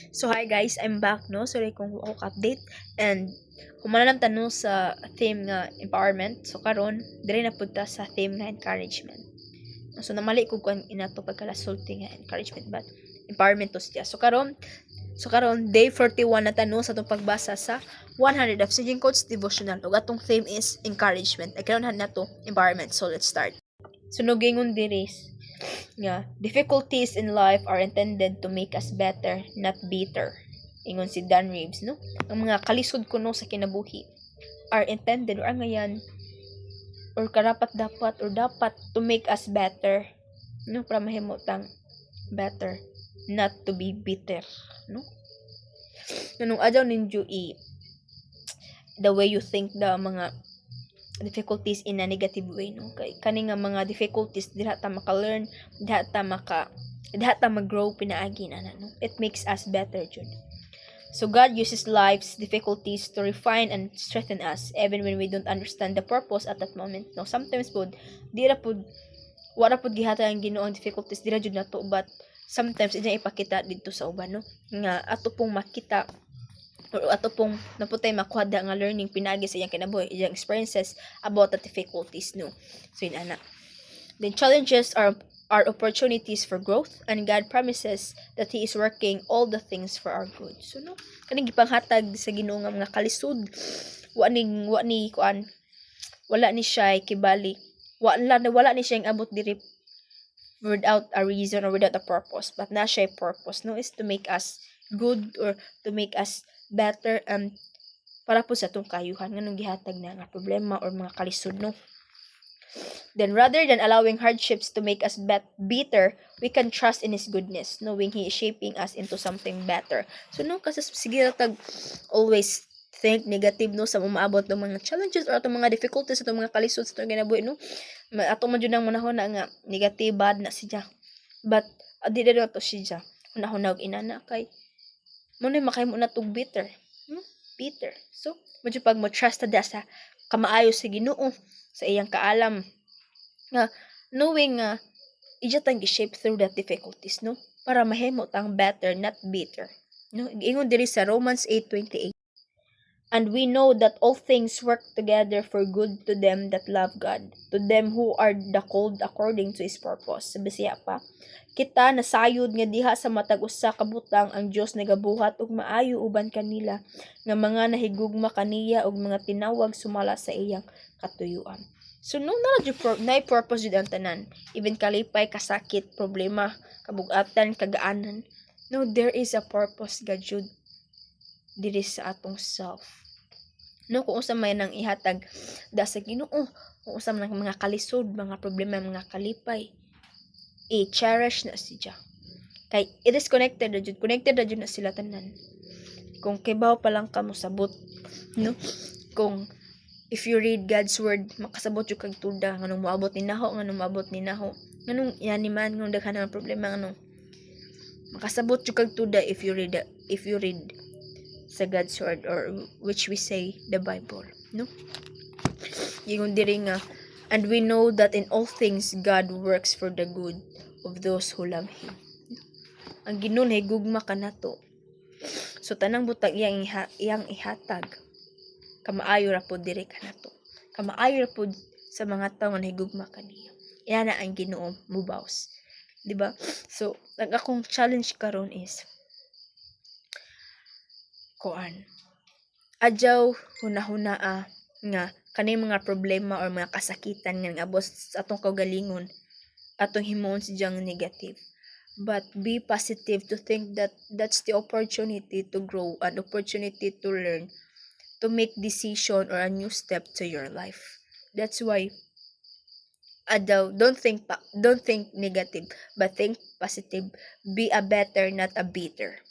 So hi guys, I'm back no. Sorry kung ako update and kung lang tanong sa theme nga empowerment. So karon dire na punta sa theme nga encouragement. So namali ko kung inato pagkalasulti nga encouragement but empowerment to siya. So karon day 41 na tanong sa atong pagbasa sa 100 of Singing Coach Devotional. Ug atong theme is encouragement. Karon na to empowerment. So let's start. So gingon diri nga difficulties in life are intended to make us better, not bitter. Ingon si Dan Reeves, no? Ang mga kalisod kuno sa kinabuhi are intended or ngayon or karapat dapat or dapat to make us better, no? Para mahimutang better, not to be bitter, no? Nung adyaw ninyo the way you think the mga difficulties in a negative way, no? Kay kani nga mga difficulties diha ta maka-learn, diha ta mag-grow pinaagi na, no? It makes us better jud. So God uses life's difficulties to refine and strengthen us even when we don't understand the purpose at that moment. No, sometimes pod di ra pod wala pod gihata ang Ginoo ang difficulties dira jud nato, but sometimes ina ipakita didto sa uban, no? Nga ato pong makita or ato pong naputay makuha nga learning pinagi sa iyang kinabuhi, iyang experiences about the difficulties, no? So yun ana. Then challenges are opportunities for growth, and God promises that He is working all the things for our good. So no, kaning gipanghatag sa Ginoo nga mga kalisod, wala ni siya kibali. Wala ni siya abot diri without a reason or without a purpose, but na siya purpose, no, is to make us good or to make us better, para po sa tong kayuhan nganong gihatag na nga problema or mga kalisod, no. Then rather than allowing hardships to make us bitter, we can trust in His goodness, knowing He is shaping us into something better. So no, kasi sige tag always think negative, no, sa umaabot ng mga challenges or atong mga difficulties, atong mga kalisod sa atong ginabuhi, no. Ato man jud nang manahon na nga negative bad na siya. But adi na to siya. Hunahuna og inana kay mo na makahimo na tog bitter. Bitter. So, mo pag mo trust ta sa kamaayo sa Ginoo, sa iyang kaalam, nga knowing nga ija tang gi-shape through that difficulties, no, para mahimo tang better not bitter, no. Ingon diri sa Romans 8:28, and we know that all things work together for good to them that love God, to them who are the called according to His purpose. Sa Bisaya pa, kita nasayod nga diha sa matag usa ka butang ang Dios nagabuhat og maayo uban kanila nga mga nahigugma kaniya og mga tinawag sumala sa iyang katuyuan. So no na purpose jud ang tanan, even kalipay, kasakit, problema, kabugatan, kagaanan, no, there is a purpose God jud diri sa atong self, no. Kung usa may nang ihatag da sa Ginoo, kung usa man mga kalisod, mga problema, mga kalipay, i-cherish na siya. Kay it is connected na jud na sila tanan. Kung kibaw pa lang ka mo sabot, no, kung if you read God's word, makasabot yung kag tuda nganong moabot ni naho, nganong yani man nganong daghan nga problema, nganong makasabot yung kag tuda if you read sa God's word, or which we say the Bible, no. Ingon diri nga, and we know that in all things God works for the good of those who love Him. Ang Ginoo nahigugma kanato. So tanang butang iyang ihatag, kamaayo ra pud diri kanato. Kamaayo ra pud sa mga tawo nga nahigugma kaniya. Iyan na ang Ginoo mubaws. Di ba? So, ang akong challenge karon is adyaw hunahuna nga kanay mga problema or mga kasakitan nga abot sa atong kaugalingon, atong himuon sidyang negative. But be positive to think that that's the opportunity to grow, an opportunity to learn, to make decision or a new step to your life. That's why don't think negative, but think positive. Be a better, not a bitter.